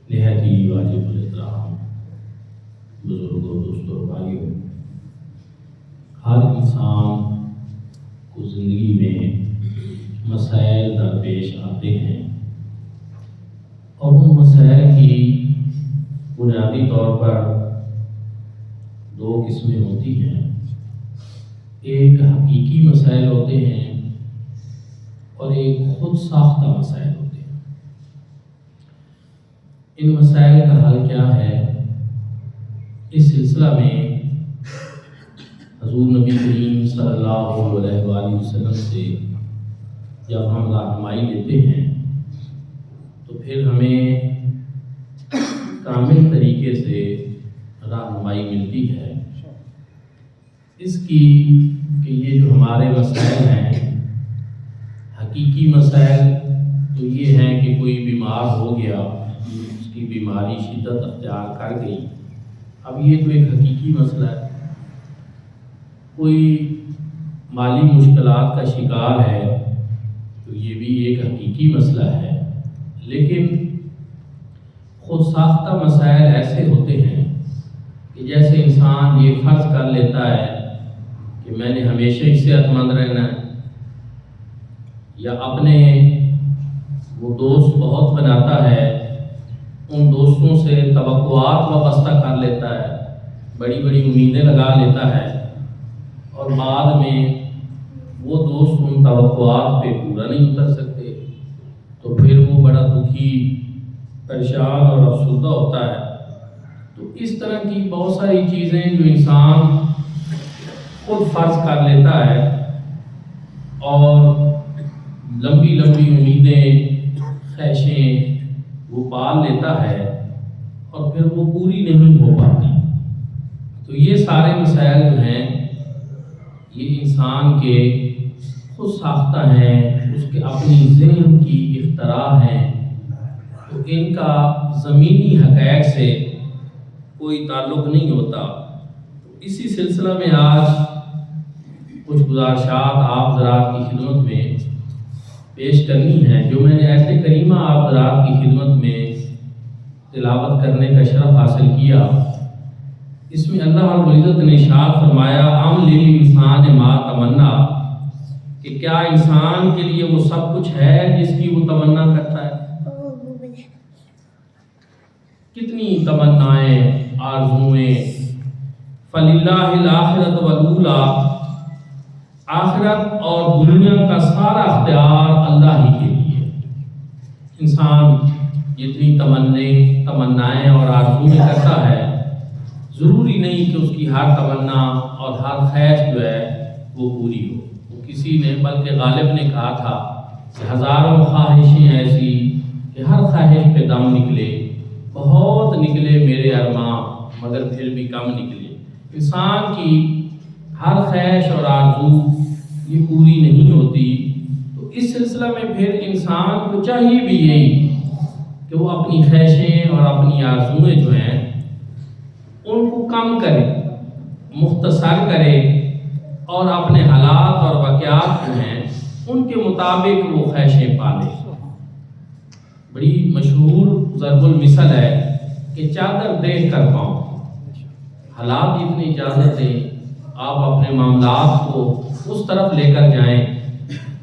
نہایت ہی واجب الاحترام بزرگوں، دوستوں، بھائیوں، ہر انسان کو زندگی میں مسائل درپیش آتے ہیں اور ان مسائل کی بنیادی طور پر دو قسمیں ہوتی ہیں۔ ایک حقیقی مسائل ہوتے ہیں اور ایک خود ساختہ مسائل ہوتے ہیں۔ ان مسائل کا حل کیا ہے؟ اس سلسلہ میں حضور نبی کریم صلی اللہ علیہ وآلہ وسلم سے جب ہم رہنمائی لیتے ہیں تو پھر ہمیں کامل طریقے سے رہنمائی ملتی ہے اس کی کہ یہ جو ہمارے مسائل ہیں، حقیقی مسائل تو یہ ہیں کہ کوئی بیمار ہو گیا، اس کی بیماری شدت اختیار کر گئی، اب یہ تو ایک حقیقی مسئلہ ہے۔ کوئی مالی مشکلات کا شکار ہے تو یہ بھی ایک حقیقی مسئلہ ہے۔ لیکن خود ساختہ مسائل ایسے ہوتے ہیں کہ جیسے انسان یہ فرض کر لیتا ہے کہ میں نے ہمیشہ ہی صحت مند رہنا ہے، یا اپنے وہ دوست بہت بناتا ہے، ان دوستوں سے توقعات وابستہ کر لیتا ہے، بڑی بڑی امیدیں لگا لیتا ہے، اور بعد میں وہ دوست ان توقعات پہ پورا نہیں اتر سکتے تو پھر وہ بڑا دکھی، پریشان اور افسردہ ہوتا ہے۔ تو اس طرح کی بہت ساری چیزیں جو انسان خود فرض کر لیتا ہے اور لمبی لمبی امیدیں، خواہشیں وہ پال لیتا ہے اور پھر وہ پوری نہیں ہو پاتی۔ تو یہ سارے مسائل جو ہیں یہ انسان کے خود ساختہ ہیں، اس کے اپنی ذہن کی اختراع ہیں، تو ان کا زمینی حقائق سے کوئی تعلق نہیں ہوتا۔ اسی سلسلہ میں آج کچھ گزارشات آپ حضرات کی خدمت میں پیش کرنی ہے، جو میں نے آیت کریمہ آپ حضرات کی خدمت میں تلاوت کرنے کا شرف حاصل کیا۔ اس میں اللہ رب العزت نے ارشاد فرمایا، ام للانسان ما تمنا، کہ کیا انسان کے لیے وہ سب کچھ ہے جس کی وہ تمنا کرتا ہے؟ کتنی تمنائیں، آرزویں، فللہ الآخرۃ والاولی، آخرت اور دنیا کا سارا اختیار اللہ ہی کے لیے۔ انسان جتنی تمنائیں اور آرزویں کرتا ہے، ضروری نہیں کہ اس کی ہر تمنا اور ہر خواہش جو ہے وہ پوری ہو۔ وہ کسی نے بلکہ غالب نے کہا تھا کہ ہزاروں خواہشیں ایسی کہ ہر خواہش پہ دم نکلے، بہت نکلے میرے ارماں مگر پھر بھی کم نکلے۔ انسان کی ہر خواہش اور آرزو یہ پوری نہیں ہوتی۔ تو اس سلسلہ میں پھر انسان کو چاہیے بھی یہی کہ وہ اپنی خواہشیں اور اپنی آرزویں جو ہیں ان کو کم کرے، مختصر کرے، اور اپنے حالات اور واقعات جو ہیں ان کے مطابق وہ خواہشیں پالے۔ بڑی مشہور ضرب المثل ہے کہ چادر دیکھ کر پاؤں، حالات جتنی اجازت دیں آپ اپنے معاملات کو اس طرف لے کر جائیں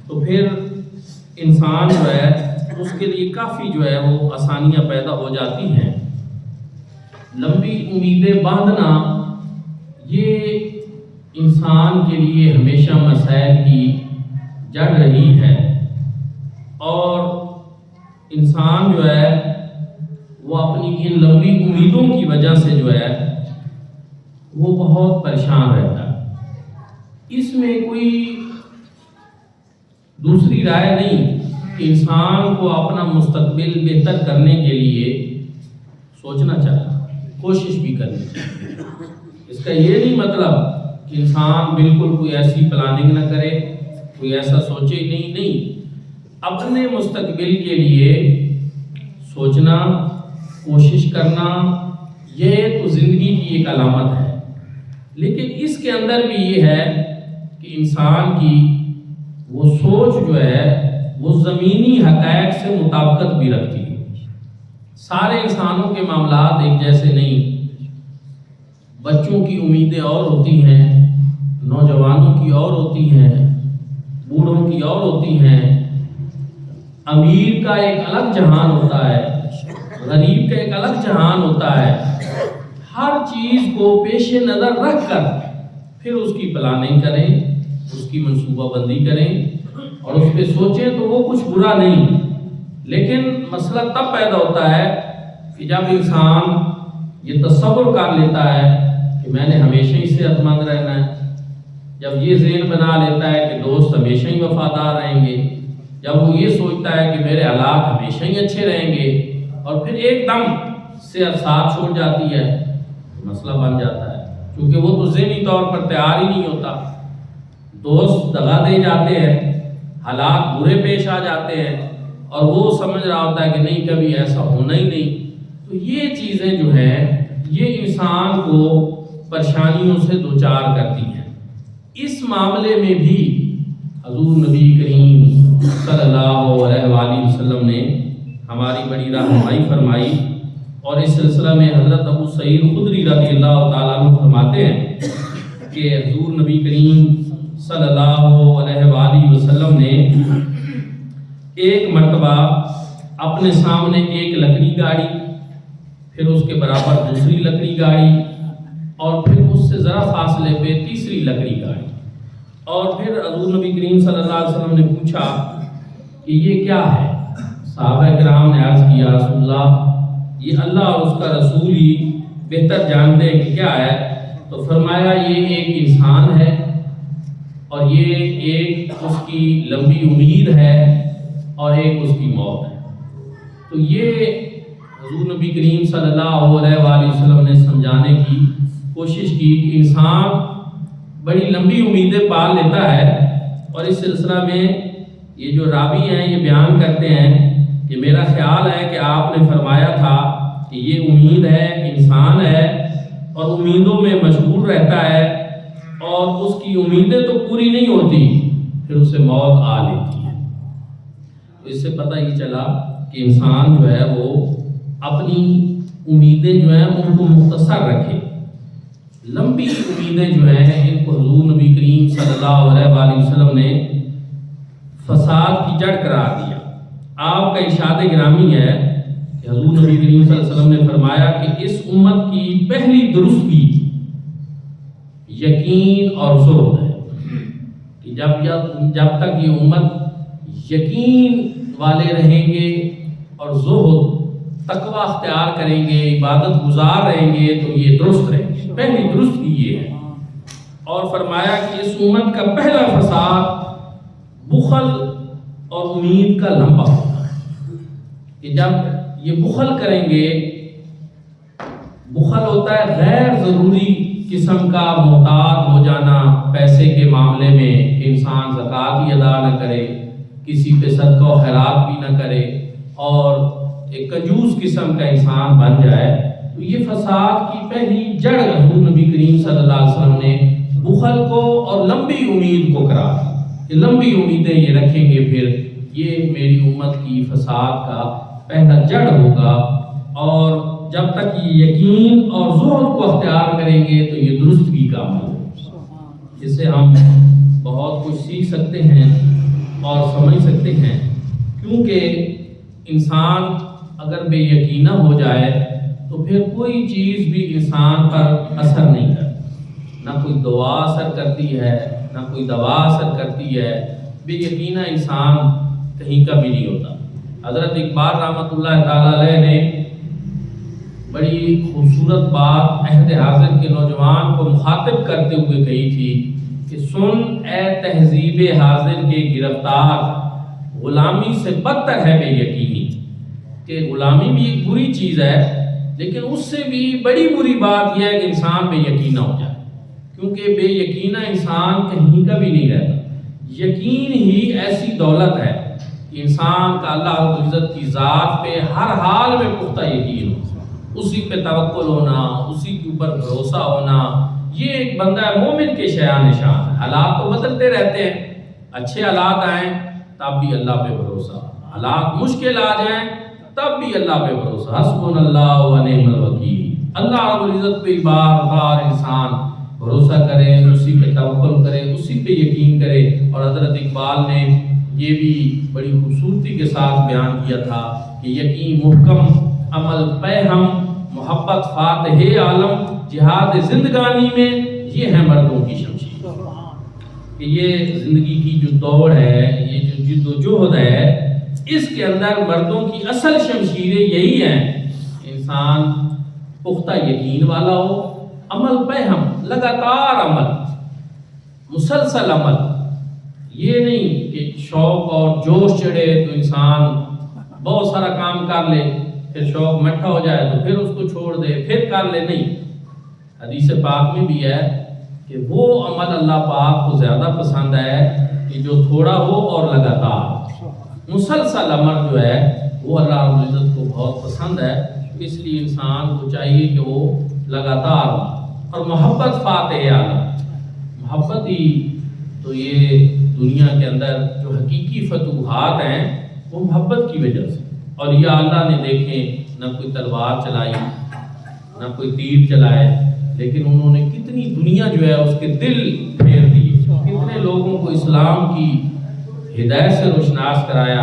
تو پھر انسان جو ہے اس کے لیے کافی جو ہے وہ آسانیاں پیدا ہو جاتی ہیں۔ لمبی امیدیں باندھنا یہ انسان کے لیے ہمیشہ مسائل کی جڑ رہی ہے، اور انسان جو ہے وہ اپنی ان لمبی امیدوں کی وجہ سے جو ہے وہ بہت پریشان رہتا ہے۔ اس میں کوئی دوسری رائے نہیں کہ انسان کو اپنا مستقبل بہتر کرنے کے لیے سوچنا چاہیے، کوشش بھی کرنی چاہیے۔ اس کا یہ نہیں مطلب کہ انسان بالکل کوئی ایسی پلاننگ نہ کرے، کوئی ایسا سوچے نہیں، اپنے مستقبل کے لیے سوچنا، کوشش کرنا، یہ تو زندگی کی ایک علامت ہے۔ لیکن اس کے اندر بھی یہ ہے کہ انسان کی وہ سوچ جو ہے وہ زمینی حقائق سے مطابقت بھی رکھتی ہے۔ سارے انسانوں کے معاملات ایک جیسے نہیں، بچوں کی امیدیں اور ہوتی ہیں، نوجوانوں کی اور ہوتی ہیں، بوڑھوں کی اور ہوتی ہیں، امیر کا ایک الگ جہان ہوتا ہے، غریب کا ایک الگ جہان ہوتا ہے۔ ہر چیز کو پیش نظر رکھ کر پھر اس کی پلاننگ کریں، اس کی منصوبہ بندی کریں اور اس پہ سوچیں تو وہ کچھ برا نہیں، لیکن مسئلہ تب پیدا ہوتا ہے کہ جب انسان یہ تصور کر لیتا ہے کہ میں نے ہمیشہ ہی صحت مند رہنا ہے، جب یہ ذہن بنا لیتا ہے کہ دوست ہمیشہ ہی وفادار رہیں گے، جب وہ یہ سوچتا ہے کہ میرے حالات ہمیشہ ہی اچھے رہیں گے اور پھر ایک دم صحت ساتھ چھوڑ جاتی ہے، مسئلہ بن جاتا ہے، کیونکہ وہ تو ذہنی طور پر تیار ہی نہیں ہوتا۔ دوست دغا دے جاتے ہیں، حالات برے پیش آ جاتے ہیں اور وہ سمجھ رہا ہوتا ہے کہ نہیں کبھی ایسا ہونا ہی نہیں۔ تو یہ چیزیں جو ہیں یہ انسان کو پریشانیوں سے دوچار کرتی ہیں۔ اس معاملے میں بھی حضور نبی کریم صلی اللہ علیہ وآلہ وسلم نے ہماری بڑی رہنمائی فرمائی، اور اس سلسلہ میں حضرت ابو سعید خدری رضی اللہ تعالیٰ عنہ فرماتے ہیں کہ حضور نبی کریم صلی اللہ علیہ وآلہ وسلم نے ایک مرتبہ اپنے سامنے ایک لکڑی گاڑی، پھر اس کے برابر دوسری لکڑی گاڑی، اور پھر اس سے ذرا فاصلے پہ تیسری لکڑی گاڑی، اور پھر حضور نبی کریم صلی اللہ علیہ وسلم نے پوچھا کہ یہ کیا ہے؟ صحابہ کرام نے عرض کیا رسول اللہ یہ اللہ اور اس کا رسول ہی بہتر جانتے ہیں کہ کیا ہے۔ تو فرمایا یہ ایک انسان ہے اور یہ ایک اس کی لمبی امید ہے اور ایک اس کی موت ہے۔ تو یہ حضور نبی کریم صلی اللہ علیہ وآلہ وسلم نے سمجھانے کی کوشش کی کہ انسان بڑی لمبی امیدیں پال لیتا ہے، اور اس سلسلہ میں یہ جو راوی ہیں یہ بیان کرتے ہیں کہ میرا خیال ہے کہ آپ نے فرمایا تھا کہ یہ امید ہے، انسان ہے اور امیدوں میں مشغول رہتا ہے اور اس کی امیدیں تو پوری نہیں ہوتی، پھر اسے موت آ لیتی ہے۔ تو اس سے پتہ یہ چلا کہ انسان جو ہے وہ اپنی امیدیں جو ہیں ان کو مختصر رکھے، لمبی امیدیں جو ہیں ان کو حضور نبی کریم صلی اللہ علیہ وآلہ وسلم نے فساد کی جڑ قرار دیا۔ آپ کا ارشاد گرامی ہے کہ حضور نبی کریم صلی اللہ علیہ وسلم نے فرمایا کہ اس امت کی پہلی درستگی یقین اور زہد ہے، کہ جب تک یہ امت یقین والے رہیں گے اور زہد تقوی اختیار کریں گے، عبادت گزار رہیں گے تو یہ درست رہیں گے، پہلی درستگی یہ ہے۔ اور فرمایا کہ اس امت کا پہلا فساد بخل اور امید کا لمبا ہوتا ہے، کہ جب یہ بخل کریں گے، بخل ہوتا ہے غیر ضروری قسم کا محتاط ہو جانا، پیسے کے معاملے میں انسان زکوٰۃ ہی ادا نہ کرے، کسی پہ صدقہ و خیرات بھی نہ کرے اور ایک کنجوس قسم کا انسان بن جائے، تو یہ فساد کی پہلی جڑ حضور نبی کریم صلی اللہ علیہ وسلم نے بخل کو اور لمبی امید کو قرار دیا کہ لمبی امیدیں یہ رکھیں گے، پھر یہ میری امت کی فساد کا پہلا جڑ ہوگا، اور جب تک یہ یقین اور زہد کو اختیار کریں گے تو یہ درستگی کا عمل ہوگا، جس سے ہم بہت کچھ سیکھ سکتے ہیں اور سمجھ سکتے ہیں۔ کیونکہ انسان اگر بے یقینہ ہو جائے تو پھر کوئی چیز بھی انسان پر اثر نہیں کرتی، نہ کوئی دعا اثر کرتی ہے نہ کوئی دوا اثر کرتی ہے، بے یقینہ انسان کہیں کا بھی نہیں ہوتا۔ حضرت اقبال رحمۃ اللہ تعالیٰ علیہ نے بڑی خوبصورت بات عہد حاضر کے نوجوان کو مخاطب کرتے ہوئے کہی تھی کہ سن اے تہذیب حاضر کے گرفتار، غلامی سے بدتر ہے بے یقینی، کہ غلامی بھی ایک بری چیز ہے، لیکن اس سے بھی بڑی بری بات یہ ہے کہ انسان بے یقینہ ہو جائے، کیونکہ بے یقینہ انسان کہیں کا بھی نہیں رہتا۔ یقین ہی ایسی دولت ہے کہ انسان کا اللہ رب العزت کی ذات پہ ہر حال میں پختہ یقین ہو، اسی پہ توکل ہونا، اسی کے اوپر بھروسہ ہونا، یہ ایک بندہ مومن کے شایان نشان ہے۔ حالات تو بدلتے رہتے ہیں، اچھے حالات آئیں تب بھی اللہ پہ بھروسہ، حالات مشکل آ جائیں تب بھی اللہ پہ بھروسہ، حسبنا اللہ و نعم الوکیل، اللہ رب العزت پہ بار بار انسان بھروسہ کرے، اسی پہ توکل کرے، اسی پہ یقین کرے۔ اور حضرت اقبال نے یہ بھی بڑی خوبصورتی کے ساتھ بیان کیا تھا کہ یقین محکم عمل پہ ہم، محبت فاتح عالم، جہاد زندگانی میں یہ ہے مردوں کی شمشیر۔ کہ یہ زندگی کی جو دوڑ ہے، یہ جو جد و جہد ہے، اس کے اندر مردوں کی اصل شمشیریں یہی ہیں، انسان پختہ یقین والا ہو، عمل پہ ہم، لگاتار عمل، مسلسل عمل، یہ نہیں کہ شوق اور جوش چڑھے تو انسان بہت سارا کام کر لے، پھر شوق مٹھا ہو جائے تو پھر اس کو چھوڑ دے، پھر کر لے، نہیں۔ حدیث پاک میں بھی ہے کہ وہ عمل اللہ پاک کو زیادہ پسند ہے کہ جو تھوڑا ہو اور لگاتار، مسلسل عمل جو ہے وہ اللہ رب العزت کو بہت پسند ہے۔ اس لیے انسان کو چاہیے کہ وہ لگاتار ہو۔ اور محبت فاتح عالم، محبت ہی تو یہ دنیا کے اندر جو حقیقی فتوحات ہیں وہ محبت کی وجہ سے۔ اور یہ اللہ نے دیکھیں نہ کوئی تلوار چلائی، نہ کوئی تیر چلائے، لیکن انہوں نے کتنی دنیا جو ہے اس کے دل پھیر دیے، کتنے لوگوں کو اسلام کی ہدایت سے روشناس کرایا،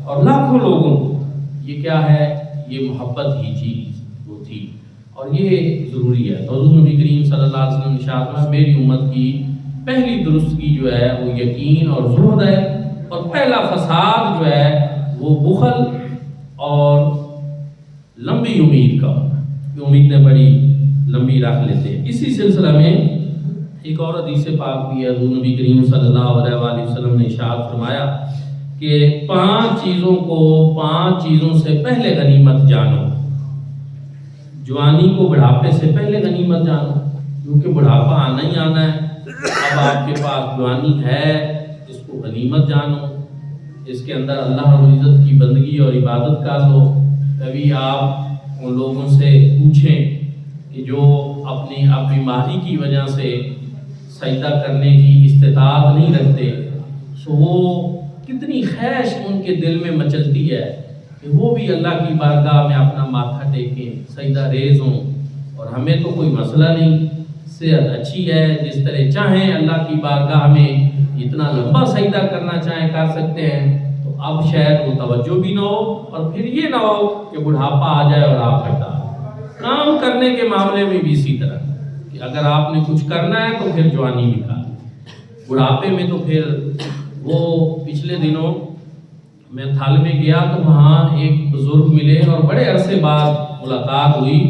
اور لاکھوں لوگوں کو۔ یہ کیا ہے؟ یہ محبت ہی چیز وہ تھی، اور یہ ضروری ہے۔ تو حضور نبی کریم صلی اللہ علیہ وسلم نے ارشاد فرمایا میری امت کی پہلی درستگی جو ہے وہ یقین اور زہد ہے، اور پہلا فساد جو ہے وہ بخل اور لمبی امید کا، کہ امیدیں بڑی لمبی رکھ لیتے ہیں۔ اسی سلسلہ میں ایک اور حدیث پاک بھی ہے، حضور نبی کریم صلی اللہ علیہ وآلہ وسلم نے ارشاد فرمایا کہ 5 چیزوں کو 5 چیزوں سے پہلے غنیمت جانو۔ جوانی کو بڑھاپے سے پہلے غنیمت جانو، کیونکہ بڑھاپا آنا ہی آنا ہے۔ اب آپ کے پاس جوانی ہے، اس کو غنیمت جانو، اس کے اندر اللہ رب العزت کی بندگی اور عبادت کر لو۔ کبھی آپ ان لوگوں سے پوچھیں کہ جو اپنی بیماری کی وجہ سے سجدہ کرنے کی استطاعت نہیں رکھتے، تو وہ کتنی خواہش ان کے دل میں مچلتی ہے کہ وہ بھی اللہ کی بارگاہ میں اپنا ماتھا ٹیکیں، سجدہ ریز ہوں۔ اور ہمیں تو کوئی مسئلہ نہیں، صحت اچھی ہے، جس طرح چاہیں اللہ کی بارگاہ میں اتنا لمبا سجدہ کرنا چاہیں کر سکتے ہیں۔ تو اب شاید وہ توجہ بھی نہ ہو، اور پھر یہ نہ ہو کہ بڑھاپا آ جائے اور آپ ہٹا۔ کام کرنے کے معاملے میں بھی اسی طرح کہ اگر آپ نے کچھ کرنا ہے تو پھر جوانی بھی کر، بڑھاپے میں تو پھر وہ پچھلے دنوں میں تھال میں گیا تو وہاں ایک بزرگ ملے اور بڑے عرصے بعد ملاقات ہوئی،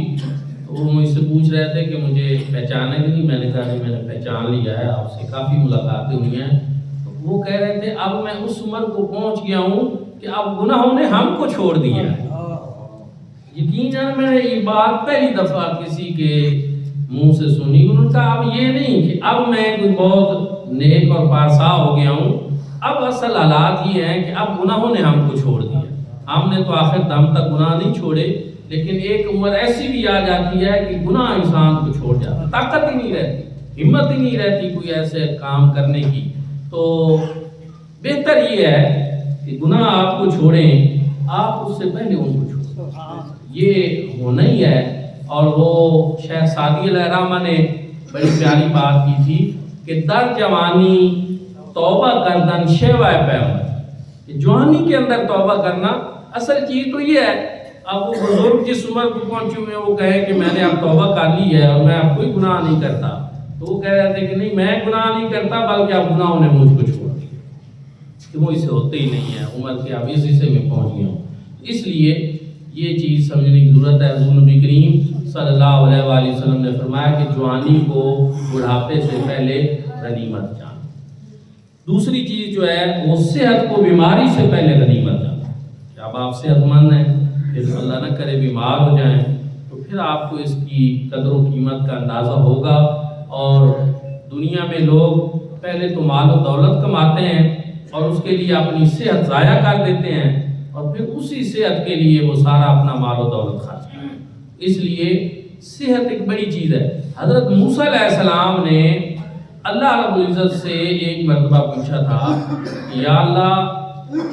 تو وہ مجھ سے پوچھ رہے تھے کہ مجھے پہچانا کہ نہیں۔ میں نے کہا کہ میں نے پہچان لیا ہے، آپ سے کافی ملاقاتیں ہوئی ہیں۔ تو وہ کہہ رہے تھے اب میں اس عمر کو پہنچ گیا ہوں کہ اب گناہوں نے ہم کو چھوڑ دیا ہے۔ یقیناً میں نے یہ بات پہلی دفعہ کسی کے منہ سے سنی۔ انہوں نے کہا اب یہ نہیں کہ اب میں کوئی بہت نیک اور پارسا ہو گیا ہوں، اب اصل حالات یہ ہیں کہ اب گناہوں نے ہم کو چھوڑ دیا۔ ہم نے تو آخر دم تک گناہ نہیں چھوڑے، لیکن ایک عمر ایسی بھی آ جاتی ہے کہ گناہ انسان کو چھوڑ جاتا، طاقت ہی نہیں رہتی، ہمت ہی نہیں رہتی کوئی ایسے کام کرنے کی۔ تو بہتر یہ ہے کہ گناہ آپ کو چھوڑیں، آپ اس سے پہلے ان کو چھوڑیں، یہ ہونا ہی ہے۔ اور وہ شیخ سعدی علیہ الرحمہ نے بڑی پیاری بات کی تھی کہ در جوانی توبہ کردن شیوہ پیغمبر، کہ جوانی کے اندر توبہ کرنا اصل چیز تو یہ ہے۔ اب وہ بزرگ جس عمر کو پہنچے ہوئے وہ کہے کہ میں نے اب توبہ کر لی ہے اور میں اب کوئی گناہ نہیں کرتا، تو وہ کہہ رہے تھے کہ نہیں میں گناہ نہیں کرتا، بلکہ اب گناہوں نے مجھ کو چھوڑ دیا، کہ وہ اسے ہوتے ہی نہیں ہے، عمر کے اب اس حصے میں پہنچ گیا ہوں۔ اس لیے یہ چیز سمجھنے کی ضرورت ہے۔ حضور نبی کریم صلی اللہ علیہ وآلہ وسلم نے فرمایا کہ جوانی کو بڑھاپے سے پہلے غنیمت جان۔ دوسری چیز جو ہے وہ صحت کو بیماری سے پہلے غنیمت جان۔ اب آپ صحت مند ہیں، پھر اللہ نہ کرے بیمار ہو جائیں تو پھر آپ کو اس کی قدر و قیمت کا اندازہ ہوگا۔ اور دنیا میں لوگ پہلے تو مال و دولت کماتے ہیں اور اس کے لیے اپنی صحت ضائع کر دیتے ہیں، اور پھر اسی صحت کے لیے وہ سارا اپنا مال و دولت خرچ کرتے ہیں۔ اس لیے صحت ایک بڑی چیز ہے۔ حضرت موسیٰ علیہ السلام نے اللہ رب العزت سے ایک مرتبہ پوچھا تھا کہ یا اللہ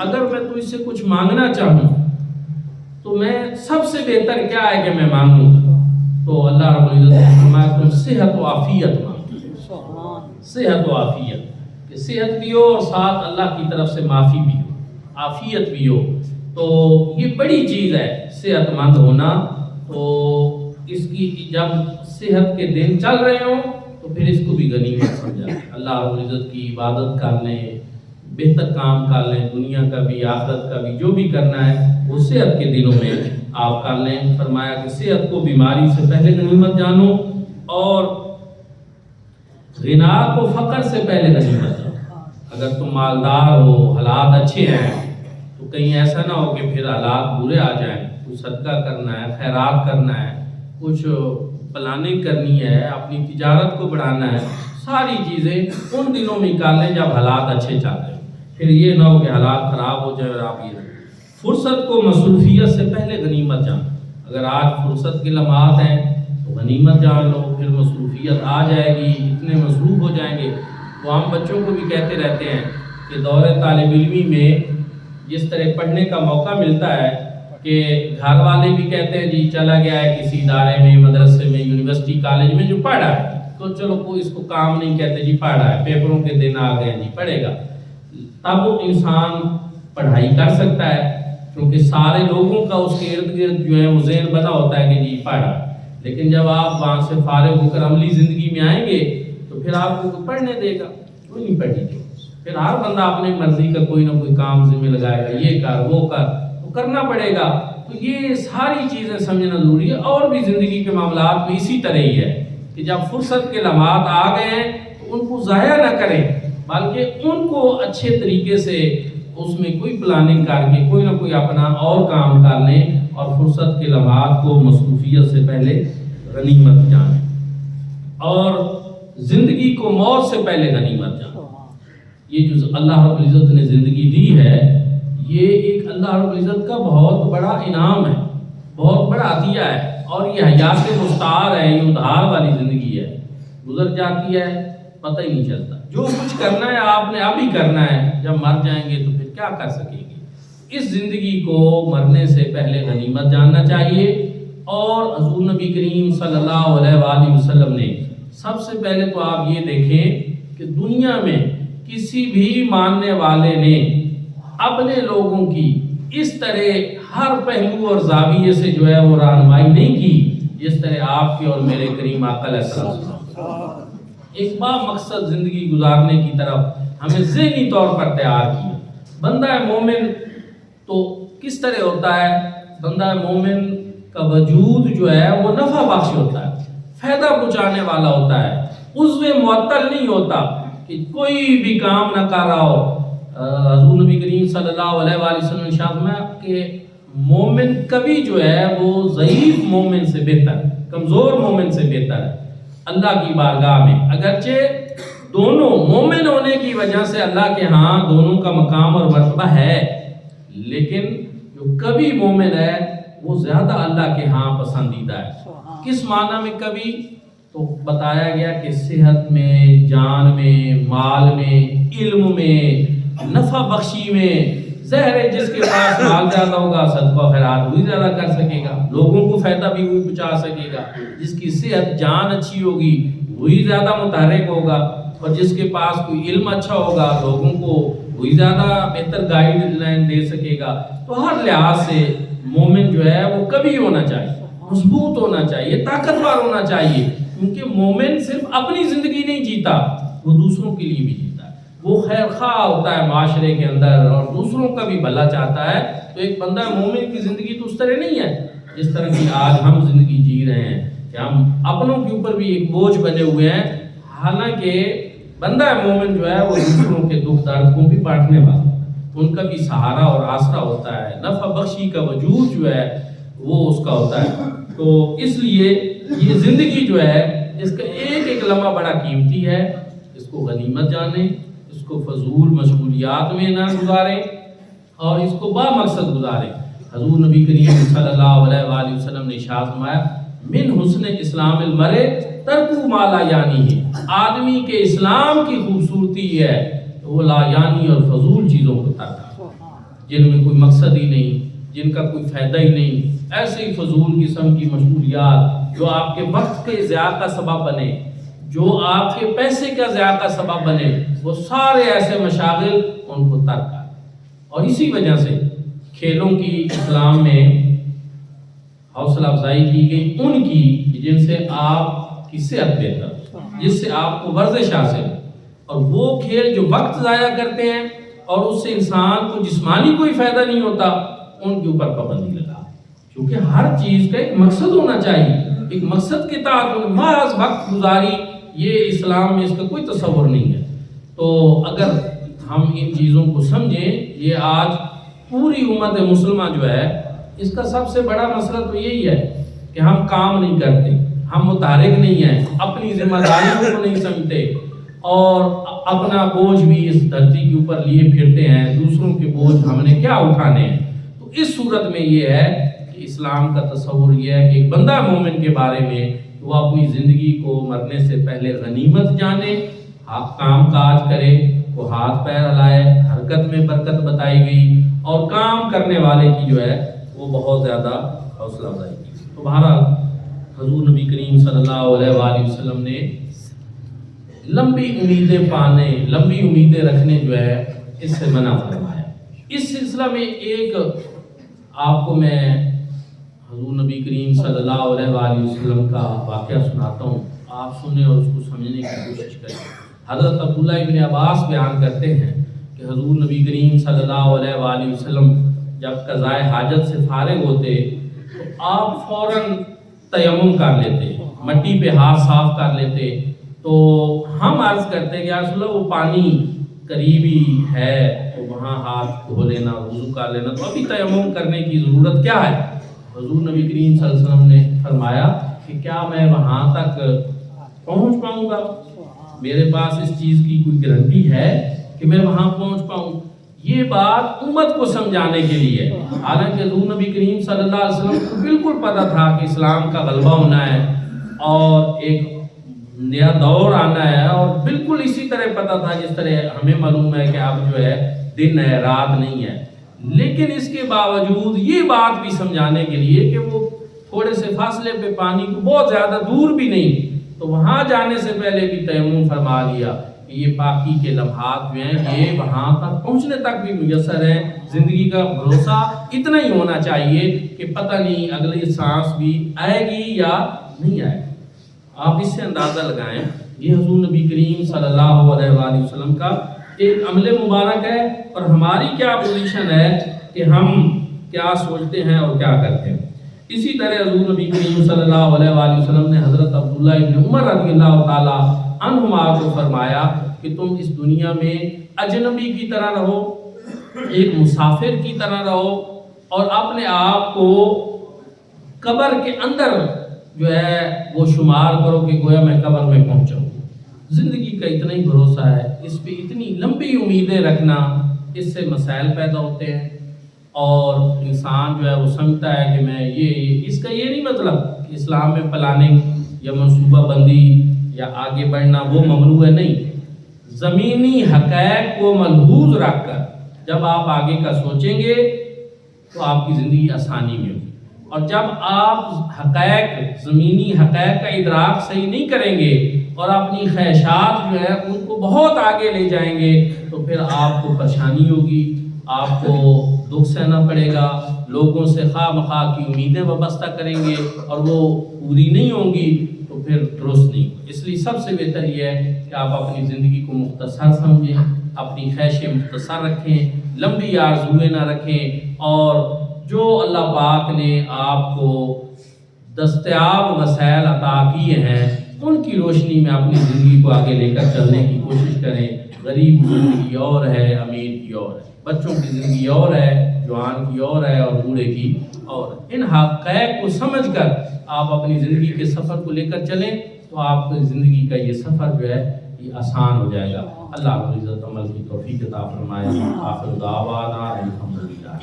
اگر میں تجھ سے کچھ مانگنا چاہوں تو میں سب سے بہتر کیا ہے کہ میں مانگوں؟ تو اللہ رب العزت نے فرمایا تم صحت و عافیت مانگو، صحت و عافیت، کہ صحت بھی ہو اور ساتھ اللہ کی طرف سے معافی بھی ہو، عافیت بھی ہو۔ تو یہ بڑی چیز ہے صحت مند ہونا۔ تو اس کی جب صحت کے دن چل رہے ہوں تو پھر اس کو بھی غنیمت سمجھا، اللہ رب العزت کی عبادت کر لیں، بہتر کام کر لیں، دنیا کا بھی آخرت کا بھی جو بھی کرنا ہے وہ صحت کے دنوں میں آپ کر لیں۔ فرمایا کہ صحت کو بیماری سے پہلے غنیمت جانو اور غنا کو فقر سے پہلے غنیمت جانو۔ اگر تم مالدار ہو، حالات اچھے ہیں، تو کہیں ایسا نہ ہو کہ پھر حالات برے آ جائیں، کچھ صدقہ کرنا ہے، خیرات کرنا ہے، کچھ پلاننگ کرنی ہے، اپنی تجارت کو بڑھانا ہے، ساری چیزیں ان دنوں میں کر لیں جب حالات اچھے چل رہے ہیں۔ پھر یہ نہ ہو کہ حالات خراب ہو جائے اور آپ یہ فرصت کو مصروفیت سے پہلے غنیمت جان۔ اگر آج فرصت کے لمحات ہیں تو غنیمت جان لو، پھر مصروفیت آ جائے گی، اتنے مصروف ہو جائیں گے۔ تو ہم بچوں کو بھی کہتے رہتے ہیں کہ دور طالب علمی میں جس طرح پڑھنے کا موقع ملتا ہے کہ گھر والے بھی کہتے ہیں جی چلا گیا ہے کسی ادارے میں، مدرسے میں، یونیورسٹی، کالج میں جو پڑھا ہے، تو چلو کوئی اس کو کام نہیں کہتے جی پڑھا ہے، پیپروں کے دن آ گئے جی پڑھے گا۔ تب وہ انسان پڑھائی کر سکتا ہے کیونکہ سارے لوگوں کا اس کے ارد گرد جو ہے وہ ذہن بنا ہوتا ہے کہ جی پڑھا۔ لیکن جب آپ وہاں سے فارغ ہو کر عملی زندگی میں آئیں گے تو پھر آپ کو پڑھنے دے گا؟ کوئی نہیں پڑھے گا۔ پھر ہر بندہ اپنی مرضی کا کوئی نہ کوئی کام ذمہ لگائے گا، یہ کر وہ کر، تو کرنا پڑے گا۔ تو یہ ساری چیزیں سمجھنا ضروری ہے۔ اور بھی زندگی کے معاملات میں اسی طرح ہی ہے کہ جب فرصت کے لمحات آ گئے ہیں تو ان کو ضائع نہ کریں، بلکہ ان کو اچھے طریقے سے اس میں کوئی پلاننگ کر کے کوئی نہ کوئی اپنا اور کام کر لیں اور فرصت کے لمحات کو مصروفیت سے پہلے غنیمت جانیں اور زندگی کو موت سے پہلے غنیمت جانیں۔ یہ جو اللہ رب العزت نے زندگی دی ہے، یہ ایک اللہ رب العزت کا بہت بڑا انعام ہے، بہت بڑا عطیہ ہے، اور یہ حیات مستعار ہے، یہ ادھار والی زندگی ہے، گزر جاتی ہے پتہ ہی نہیں چلتا۔ جو کچھ کرنا ہے آپ نے ابھی کرنا ہے، جب مر جائیں گے تو پھر کیا کر سکیں گے؟ اس زندگی کو مرنے سے پہلے غنیمت جاننا چاہیے۔ اور حضور نبی کریم صلی اللہ علیہ وآلہ وسلم نے سب سے پہلے تو آپ یہ دیکھیں کہ دنیا میں کسی بھی ماننے والے نے اپنے لوگوں کی اس طرح ہر پہلو اور زاویے سے جو ہے وہ رہنمائی نہیں کی جس طرح آپ کے اور میرے کریم آقا علیہ السلام ایک با مقصد زندگی گزارنے کی طرف ہمیں ذہنی طور پر تیار کیا۔ بندہ مومن تو کس طرح ہوتا ہے؟ بندہ مومن کا وجود جو ہے وہ نفع بخش ہوتا ہے، فائدہ پہنچانے والا ہوتا ہے، عضو معطل نہیں ہوتا کہ کوئی بھی کام نہ کر رہا ہو۔ حضور نبی کریم صلی اللہ علیہ وآلہ وسلم نے ارشاد فرمایا کہ مومن کبھی جو ہے وہ ضعیف مومن سے بہتر، کمزور مومن سے بہتر ہے اللہ کی بارگاہ میں۔ اگرچہ دونوں مومن ہونے کی وجہ سے اللہ کے ہاں دونوں کا مقام اور مرتبہ ہے، لیکن جو کبھی مومن ہے وہ زیادہ اللہ کے ہاں پسندیدہ ہے۔ کس معنی میں کبھی؟ تو بتایا گیا کہ صحت میں، جان میں، مال میں، علم میں، نفع بخشی میں۔ ظاہر ہے جس کے پاس مال زیادہ ہوگا صدقہ خیرات وہی زیادہ کر سکے گا، لوگوں کو فائدہ بھی وہی پہنچا سکے گا۔ جس کی صحت جان اچھی ہوگی وہی زیادہ متحرک ہوگا، اور جس کے پاس کوئی علم اچھا ہوگا لوگوں کو وہی زیادہ بہتر گائیڈ لائن دے سکے گا۔ تو ہر لحاظ سے مومن جو ہے وہ کبھی ہونا چاہیے، مضبوط ہونا چاہیے، طاقتور ہونا چاہیے، کیونکہ مومن صرف اپنی زندگی نہیں جیتا، وہ دوسروں کے لیے بھی جیتا ہے، وہ خیر خواہ ہوتا ہے معاشرے کے اندر اور دوسروں کا بھی بھلا چاہتا ہے۔ تو ایک بندہ مومن کی زندگی تو اس طرح نہیں ہے جس طرح کی آج ہم زندگی جی رہے ہیں کہ ہم اپنوں کے اوپر بھی ایک بوجھ بنے ہوئے ہیں، حالانکہ بندہ مومن جو ہے وہ دوسروں کے دکھ درد کو بھی بانٹنے والا، ان کا بھی سہارا اور آسرا ہوتا ہے، نفع بخشی کا وجود جو ہے وہ اس کا ہوتا ہے۔ تو اس لیے یہ زندگی جو ہے اس کا ایک ایک لمحہ بڑا قیمتی ہے، اس کو غنیمت جانیں، اس کو فضول مشغولیات میں نہ گزاریں اور اس کو با مقصد گزاریں۔ حضور نبی کریم صلی اللہ علیہ وآلہ وسلم نے ارشاد فرمایا من حسن اسلام المرء ترک ما لا یعنی ہے، آدمی کے اسلام کی خوبصورتی ہے وہ لا یعنی اور فضول چیزوں کو ترک، جن میں کوئی مقصد ہی نہیں، جن کا کوئی فائدہ ہی نہیں، ایسے ہی فضول قسم کی مشغولیات جو آپ کے وقت کے ضیاع کا سبب بنے، جو آپ کے پیسے کا ضیاع کا سبب بنے، وہ سارے ایسے مشاغل ان کو ترک کریں۔ اور اسی وجہ سے کھیلوں کی اسلام میں حوصلہ افزائی کی گئی ان کی جن سے آپ کی صحت بہتر، جس سے آپ کو ورزش حاصل، اور وہ کھیل جو وقت ضائع کرتے ہیں اور اس سے انسان کو جسمانی کوئی فائدہ نہیں ہوتا، ان کے اوپر پابندی لگا، کیونکہ ہر چیز کا ایک مقصد ہونا چاہیے، ایک مقصد کے تحت محض وقت گزاری یہ اسلام میں اس کا کوئی تصور نہیں ہے۔ تو اگر ہم ان چیزوں کو سمجھیں، یہ آج پوری امت مسلمہ جو ہے اس کا سب سے بڑا مسئلہ تو یہی ہے کہ ہم کام نہیں کرتے، ہم متحرک نہیں ہیں، اپنی ذمہ داریوں کو نہیں سمجھتے، اور اپنا بوجھ بھی اس دھرتی کے اوپر لیے پھرتے ہیں، دوسروں کے بوجھ ہم نے کیا اٹھانے ہیں۔ تو اس صورت میں یہ ہے کہ اسلام کا تصور یہ ہے کہ ایک بندہ مومن کے بارے میں وہ اپنی زندگی کو مرنے سے پہلے غنیمت جانے، کام کاج کرے، وہ ہاتھ پیر ہلائے، حرکت میں برکت بتائی گئی، اور کام کرنے والے کی جو ہے وہ بہت زیادہ حوصلہ افزائی کی۔ تو بہرحال حضور نبی کریم صلی اللہ علیہ وآلہ وسلم نے لمبی امیدیں پانے، لمبی امیدیں رکھنے جو ہے اس سے منع فرمایا۔ اس سلسلہ میں ایک آپ کو میں حضور نبی کریم صلی اللہ علیہ وآلہ وسلم کا واقعہ سناتا ہوں، آپ سنیں اور اس کو سمجھنے کی کوشش کریں۔ حضرت عبداللہ ابن عباس بیان کرتے ہیں کہ حضور نبی کریم صلی اللہ علیہ وآلہ وسلم جب قضائے حاجت سے فارغ ہوتے تو آپ فوراً تیمم کر لیتے، مٹی پہ ہاتھ صاف کر لیتے۔ تو ہم عرض کرتے کہ یا رسول اللہ وہ پانی قریبی ہے تو وہاں ہاتھ دھو لینا، وضو کر لینا، تو ابھی تیمم کرنے کی ضرورت کیا ہے؟ حضور نبی کریم صلی اللہ علیہ وسلم نے فرمایا کہ کیا میں وہاں تک پہنچ پاؤں گا؟ میرے پاس اس چیز کی کوئی گارنٹی ہے کہ میں وہاں پہنچ پاؤں؟ یہ بات امت کو سمجھانے کے لیے، حالانکہ حضور نبی کریم صلی اللہ علیہ وسلم کو بالکل پتہ تھا کہ اسلام کا غلبہ ہونا ہے اور ایک نیا دور آنا ہے، اور بالکل اسی طرح پتہ تھا جس طرح ہمیں معلوم ہے کہ اب جو ہے دن ہے، رات نہیں ہے، لیکن اس کے باوجود یہ بات بھی سمجھانے کے لیے کہ وہ تھوڑے سے فاصلے پہ پانی کو، بہت زیادہ دور بھی نہیں، تو وہاں جانے سے پہلے بھی تیمم فرما لیا کہ یہ باقی کے لمحات جو ہیں یہ وہاں تک پہنچنے تک بھی میسر ہیں۔ زندگی کا بھروسہ اتنا ہی ہونا چاہیے کہ پتہ نہیں اگلی سانس بھی آئے گی یا نہیں آئے گی۔ آپ اس سے اندازہ لگائیں، یہ حضور نبی کریم صلی اللہ علیہ وآلہ وسلم کا ایک عمل مبارک ہے، اور ہماری کیا پوزیشن ہے کہ ہم کیا سوچتے ہیں اور کیا کرتے ہیں۔ اسی طرح حضور نبی کریم صلی اللہ علیہ وآلہ وسلم نے حضرت عبداللہ ابن عمر رضی اللہ تعالی عنہما کو فرمایا کہ تم اس دنیا میں اجنبی کی طرح رہو، ایک مسافر کی طرح رہو، اور اپنے آپ کو قبر کے اندر جو ہے وہ شمار کرو کہ گویا میں قبر میں پہنچا ہوں۔ زندگی کا اتنا ہی بھروسہ ہے، اس پہ اتنی لمبی امیدیں رکھنا، اس سے مسائل پیدا ہوتے ہیں، اور انسان جو ہے وہ سمجھتا ہے کہ میں یہ اس کا یہ نہیں مطلب کہ اسلام میں پلاننگ یا منصوبہ بندی یا آگے بڑھنا وہ ممنوع ہے، نہیں۔ زمینی حقائق کو ملحوظ رکھ کر جب آپ آگے کا سوچیں گے تو آپ کی زندگی آسانی میں ہوگی، اور جب آپ حقائق، زمینی حقائق کا ادراک صحیح نہیں کریں گے اور اپنی خواہشات جو ہے ان کو بہت آگے لے جائیں گے تو پھر آپ کو پریشانی ہوگی، آپ کو دکھ سہنا پڑے گا، لوگوں سے خواہ مخواہ کی امیدیں وابستہ کریں گے اور وہ پوری نہیں ہوں گی تو پھر درست نہیں۔ اس لیے سب سے بہتر یہ ہے کہ آپ اپنی زندگی کو مختصر سمجھیں، اپنی خواہشیں مختصر رکھیں، لمبی آرزویں نہ رکھیں، اور جو اللہ پاک نے آپ کو دستیاب وسائل عطا کیے ہیں ان کی روشنی میں اپنی زندگی کو آگے لے کر چلنے کی کوشش کریں۔ غریب کی زندگی اور ہے، امیر کی اور ہے، بچوں کی زندگی اور ہے، جوان کی اور ہے، اور بوڑھے کی اور ہے۔ ان حقائق کو سمجھ کر آپ اپنی زندگی کے سفر کو لے کر چلیں تو آپ کی زندگی کا یہ سفر جو ہے یہ آسان ہو جائے گا۔ اللہ رب العزت عمل کی توفیق عطا فرمائے۔ آخر دعوانا الحمدللہ۔